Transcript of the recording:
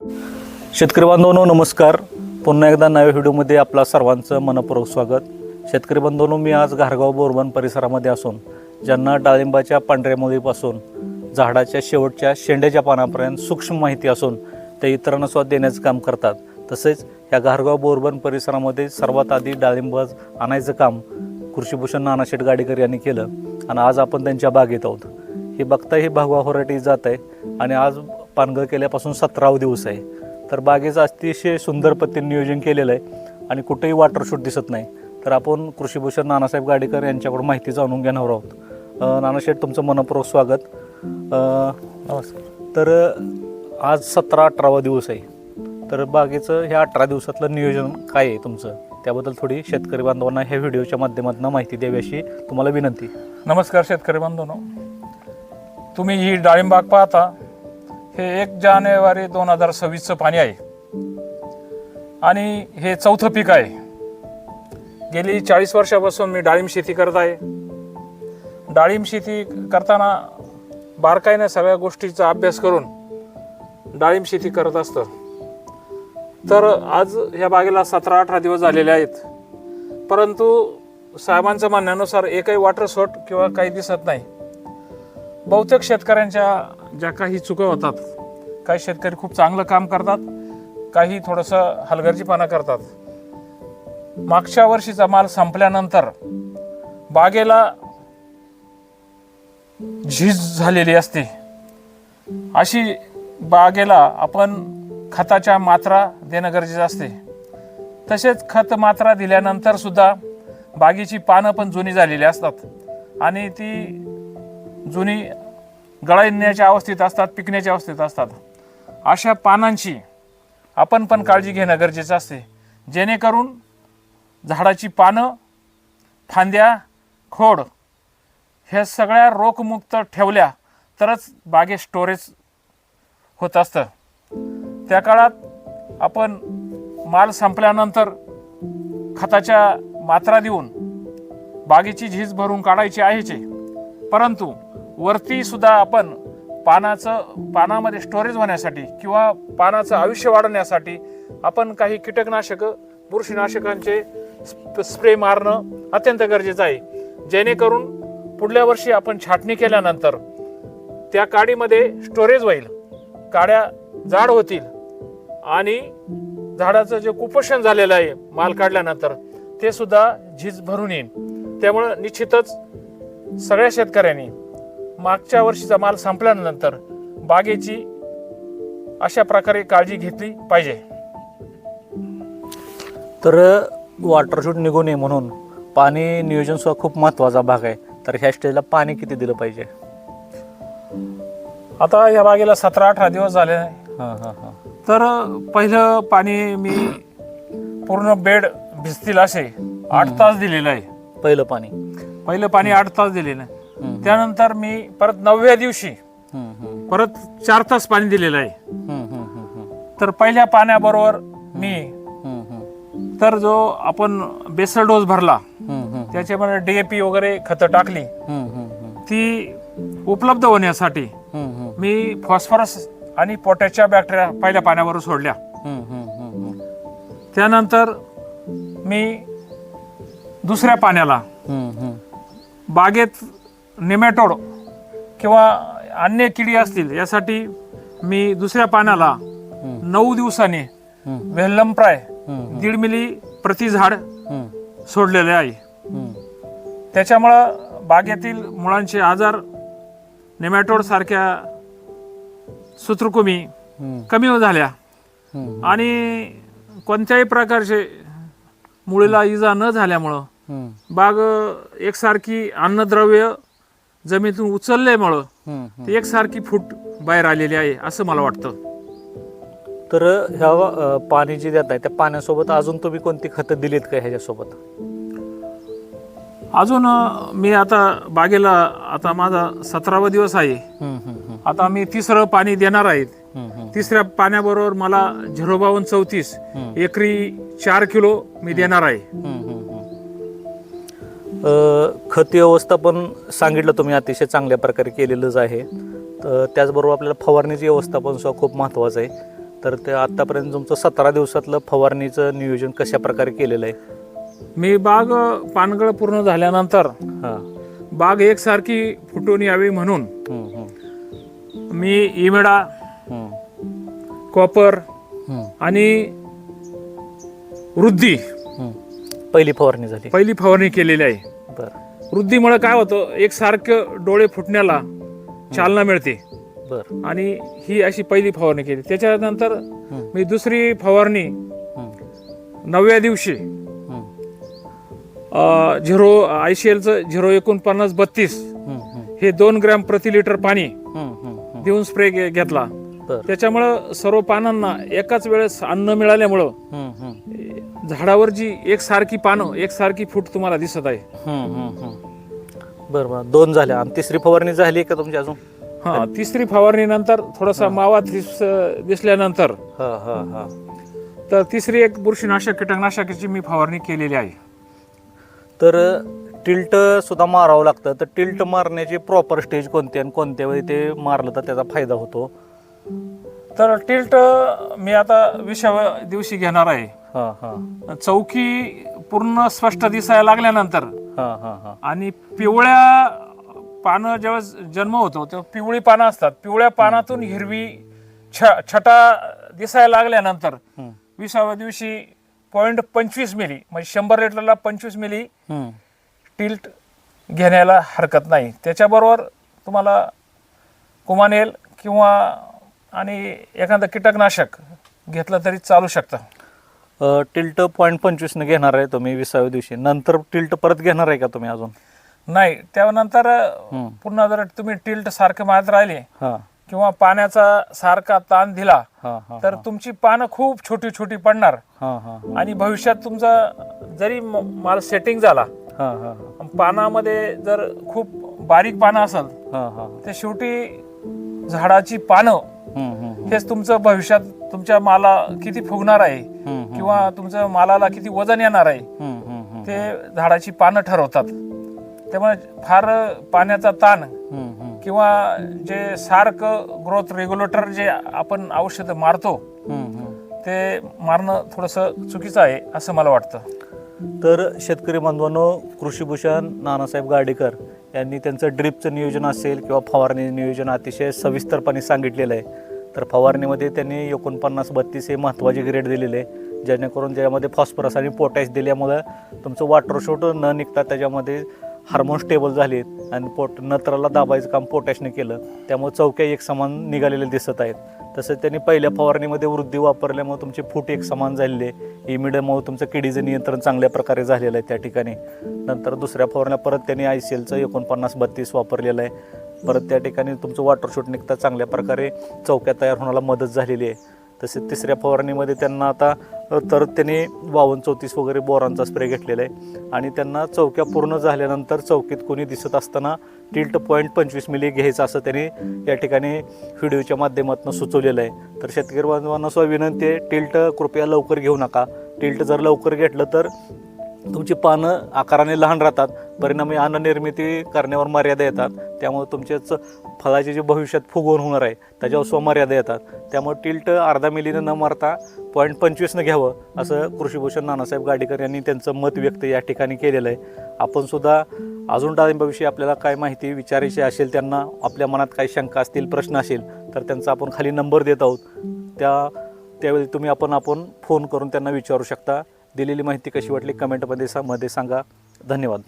शेतकरी बांधवांनो नमस्कार. पुन्हा एकदा नव्या व्हिडिओमध्ये आपला सर्वांचं मनपूर्वक स्वागत. शेतकरी बांधवांनो, मी आज घारगाव बोरबन परिसरामध्ये असून ज्यांना डाळिंबाच्या पांढऱ्या मुळीपासून झाडाच्या शेवटच्या शेंड्याच्या पानापर्यंत सूक्ष्म माहिती असून ते इतरांना सुद्धा देण्याचं काम करतात. तसेच या घारगाव बोरबन परिसरामध्ये सर्वात आधी डाळिंब आणायचं काम कृषीभूषण नानाशेठ गाडेकर यांनी केलं आणि आज आपण त्यांच्या बागेत आहोत. हे बघता ही भगवा व्हरायटी जात आहे आणि आज पानगळ केल्यापासून 17वा दिवस आहे. तर बागेचं अतिशय सुंदर पद्धतीने नियोजन केलेलं आहे आणि कुठेही वॉटरशूट दिसत नाही. तर आपण कृषीभूषण नानासाहेब गाडेकर यांच्याकडून माहिती जाणून घेणार आहोत. नानाशेठ, तुमचं मनपूर्वक स्वागत. नमस्कार. तर आज 17-18वा दिवस आहे. तर बागेचं ह्या 18 दिवसातलं नियोजन काय आहे तुमचं, त्याबद्दल थोडी शेतकरी बांधवांना ह्या व्हिडिओच्या माध्यमातून माहिती द्यावी अशी तुम्हाला विनंती. नमस्कार शेतकरी बांधवांनो, तुम्ही ही डाळिंब बाग पाहता. हे 1 जानेवारी 2026चं पाणी आहे आणि हे 4थं पीक आहे. गेली 40 वर्षापासून मी डाळिंब शेती करत आहे. डाळिंब शेती करताना बारकाईने सगळ्या गोष्टीचा अभ्यास करून डाळिंब शेती करत असतं. तर आज ह्या बागेला 17-18 दिवस झालेले आहेत, परंतु साहेबांच्या म्हणण्यानुसार एकही वॉटर शॉट किंवा काही दिसत नाही. बहुतेक शेतकऱ्यांच्या ज्या काही चुका होतात, काही शेतकरी खूप चांगलं काम करतात, काही थोडंसं हलगर्जीपणा करतात. मागच्या वर्षीचा माल संपल्यानंतर बागेला झीज झालेली असते. अशी बागेला आपण खताच्या मात्रा देणं गरजेचं असते. तसेच खत मात्रा दिल्यानंतर सुद्धा बागेची पानं पण जुनी झालेली असतात आणि ती जुनी गळण्याच्या अवस्थेत असतात, पिकण्याच्या अवस्थेत असतात. अशा पानांची आपण पण काळजी घेणं गरजेचं असते, जेणेकरून झाडाची पानं, फांद्या, खोड ह्या सगळ्या रोगमुक्त ठेवल्या तरच बागे स्टोरेज होत असतं. त्या काळात आपण माल संपल्यानंतर खताच्या मात्रा देऊन बागेची झीज भरून काढायची आहेच, परंतु वरती सुद्धा आपण पानामध्ये स्टोरेज होण्यासाठी किंवा पानाचं आयुष्य वाढवण्यासाठी आपण काही कीटकनाशक, बुरशीनाशकांचे स्प्रे मारणं अत्यंत गरजेचं आहे, जेणेकरून पुढल्या वर्षी आपण छाटणी केल्यानंतर त्या काडीमध्ये स्टोरेज होईल, काड्या जाड होतील आणि झाडाचं जे कुपोषण झालेलं आहे माल काढल्यानंतर ते सुद्धा झीज भरून येईल. त्यामुळं निश्चितच सगळ्या शेतकऱ्यांनी मागच्या वर्षीचा माल संपल्यानंतर बागेची अशा प्रकारे काळजी घेतली पाहिजे. तर वॉटरशूट निघू नये म्हणून पाणी नियोजन सुद्धा खूप महत्त्वाचा भाग आहे. तर ह्या स्टेजला पाणी किती दिलं पाहिजे? आता या बागेला 17-18 दिवस झाले आहे. तर पहिलं पाणी मी पूर्ण बेड भिजतील असे 8 तास दिलेलं आहे. पहिलं पाणी 8 तास दिलेलं आहे. त्यानंतर मी परत 9व्या दिवशी परत 4 तास पाणी दिलेलं आहे. तर पहिल्या पाण्याबरोबर मी तर जो आपण बेसल डोस भरला त्याच्यामध्ये DAP वगैरे खतं टाकली, ती उपलब्ध होण्यासाठी मी फॉस्फरस आणि पोटॅशच्या बॅक्टेरिया पहिल्या पाण्यावर सोडल्या. त्यानंतर मी दुसऱ्या पाण्याला बागेत नेमॅटोड किंवा अन्य किडी असतील यासाठी मी दुसऱ्या पाण्याला 9 दिवसांनी वेल्लमप्राय 1.5 मिली प्रति झाड सोडलेले आहे. त्याच्यामुळं बागेतील मुळांचे आजार, नेमॅटोड सारख्या सूत्रकृमी कमी झाल्या आणि कोणत्याही प्रकारचे मुळीला इजा न झाल्यामुळं बाग एकसारखी अन्नद्रव्य जमिनीतून उचलल्यामुळं ती एकसारखी फूट बाहेर आलेली आहे असं मला वाटतं. तर ह्या पाणी जे देत आहे त्या पाण्यासोबत अजून तुम्ही कोणती खतं दिलीत का ह्याच्यासोबत? अजून मी आता बागेला आता माझा 17वा दिवस आहे. आता मी 3रं पाणी देणार आहे. 3ऱ्या पाण्याबरोबर मला 05234 एकरी 4 किलो मी देणार आहे. खत व्यवस्थापन सांगितलं तुम्ही, अतिशय चांगल्या प्रकारे केलेलंच आहे. तर त्याचबरोबर आपल्याला फवारणीची व्यवस्थापन सुद्धा खूप महत्त्वाचं आहे. तर ते आतापर्यंत तुमचं 17 दिवसातलं फवारणीचं नियोजन कशा प्रकारे केलेलं आहे? मी बाग पानगळ पूर्ण झाल्यानंतर हां. बाग एकसारखी फुटून यावी म्हणून हं, हं. मी इमेडा, हं, कॉपर हं, आणि वृद्धी हं. पहिली फवारणी झाली. पहिली फवारणी केलेली आहे. बरं वृद्धीमुळे काय होतं, एकसारखं डोळे फुटण्याला चालना मिळते बरं. आणि ही अशी पहिली फवारणी केली. त्याच्यानंतर हं, मी दुसरी फवारणी हं, 9व्या दिवशी हं, 0 4932 हं, हं, हे 2 ग्रॅम प्रति लिटर पाणी हं, हं. देऊन स्प्रे घेतला. बरं. त्याच्यामुळं सर्व पानांना एकाच वेळेस अन्न मिळाल्यामुळं हं, हं, झाडावर जी एकसारखी पानं एकसारखी फूट तुम्हाला दिसत आहे. हं, हं, हं. बरं बरं. 2 झाल्या आणि तिसरी फवारणी झाली का तुमची अजून? हा, तिसरी फवारणीनंतर थोडासा मावा दिसल्यानंतर हां हां हां. तर तिसरी एक बुरशीनाशक कीटकनाशकाची मी फवारणी केलेली आहे. तर टिल्ट सुद्धा मारावं लागतं. तर टिल्ट मारण्याची प्रॉपर स्टेज कोणती आणि कोणत्या वेळी ते मारलं तर त्याचा फायदा होतो? तर टिल्ट मी आता 20व्या दिवशी घेणार आहे. हां हां चौकी पूर्ण स्पष्ट दिसायला लागल्यानंतर हां हां हां. आणि पिवळ्या पानं जेव्हा जन्म होतो तेव्हा पिवळी पानं असतात. पिवळ्या पानातून हिरवी छटा दिसायला लागल्यानंतर हं, 20व्या दिवशी 0.25 मिली म्हणजे 100 लिटरला 25 मिली हं. टिल्ट घेण्याला हरकत नाही. त्याच्याबरोबर तुम्हाला कुमानेल किंवा आणि एखादं कीटकनाशक घेतलं तरी चालू शकतं. टिल्ट 0.25 घेणार आहे तुम्ही 20व्या दिवशी. नंतर टिल्ट परत घेणार आहे का तुम्ही अजून? नाही, त्यानंतर हं. पुन्हा जर तुम्ही टिल्ट सारखे मारत राहिले हां किंवा पाण्याचा सारखा ताण दिला हां हां तर तुमची पानं खूप छोटी छोटी पडणार हां हां आणि भविष्यात तुमचा जरी माल सेटिंग झाला हां हां पानामध्ये जर खूप बारीक पानं असेल हां हां. ते शेवटी झाडाची पानं हं, हं, हेच तुमचं भविष्यात तुमच्या माला किती फुगणार आहे हं, हं. किंवा तुमच्या मालाला किती वजन येणार आहे हं, हं, हं. ते झाडाची पानं ठरवतात. त्यामुळे फार पाण्याचा ताण हं, हं. किंवा जे सारखं ग्रोथ रेग्युलेटर जे आपण औषधं मारतो हं, हं. ते मारणं थोडंसं चुकीचं आहे असं मला वाटतं. तर शेतकरी बांधवांनो, कृषीभूषण नानासाहेब गाडेकर यांनी त्यांचं ड्रिपचं नियोजन असेल किंवा फवारणी नियोजन अतिशय सविस्तरपणे सांगितलेलं आहे. तर फवारणीमध्ये त्यांनी 49-32 हे महत्त्वाचे ग्रेड दिलेले आहे, जेणेकरून त्याच्यामध्ये फॉस्फरस आणि पोटॅश दिल्यामुळं तुमचं वॉटर शॉट न निघता त्याच्यामध्ये हार्मोन स्टेबल झालेत आणि नत्राला दाबायचं काम पोटॅशने केलं, त्यामुळे चौक्या एक समान निघालेले दिसत आहेत. तसंच त्यांनी पहिल्या फवारणीमध्ये वृद्धी वापरल्यामुळे तुमचे फूट एक समान झालेले आहे. इमिडियामुळे तुमचं किडीचं नियंत्रण चांगल्या प्रकारे झालेलं आहे त्या ठिकाणी. नंतर दुसऱ्या फवारण्या परत त्यांनी ICLचं 49-32 वापरलेलं आहे. परत त्या ठिकाणी तुमचं वॉटर शूट निघता चांगल्या प्रकारे चौक्या तयार होण्याला मदत झालेली आहे. तसेच तिसऱ्या फवारणीमध्ये त्यांना आता तर त्यांनी 52-34 वगैरे बोरांचा स्प्रे घेतलेला आहे आणि त्यांना चौक्या पूर्ण झाल्यानंतर चौकीत कोणी दिसत असताना टिल्ट 0.25 मिली घ्यायचं असं त्यांनी या ठिकाणी व्हिडिओच्या माध्यमातून सुचवलेलं आहे. तर शेतकरी बांधवांना सुद्धा विनंती आहे, टिल्ट कृपया लवकर घेऊ नका. टिल्ट जर लवकर घेतलं तर तुमची पानं आकाराने लहान राहतात, परिणामी अन्न निर्मिती करण्यावर मर्यादा येतात. त्यामुळे तुमच्याच फळाचे जे भविष्यात फुगवण होणार आहे त्याच्यावर स्वमर्यादा येतात. त्यामुळे टिल्ट अर्धा मिलीनं न मारता 0.25 घ्यावं असं कृषीभूषण नानासाहेब गाडेकर यांनी त्यांचं मत व्यक्त या ठिकाणी केलेलं आहे. आपण सुद्धा अजून डाळिंबाविषयी आपल्याला काय माहिती विचारायची असेल, त्यांना आपल्या मनात काही शंका असतील, प्रश्न असेल तर त्यांचा आपण खाली नंबर देत आहोत. त्यावेळी तुम्ही आपण फोन करून त्यांना विचारू शकता. दिलेली माहिती कशी वाटली कमेंटमध्ये सांगा. धन्यवाद.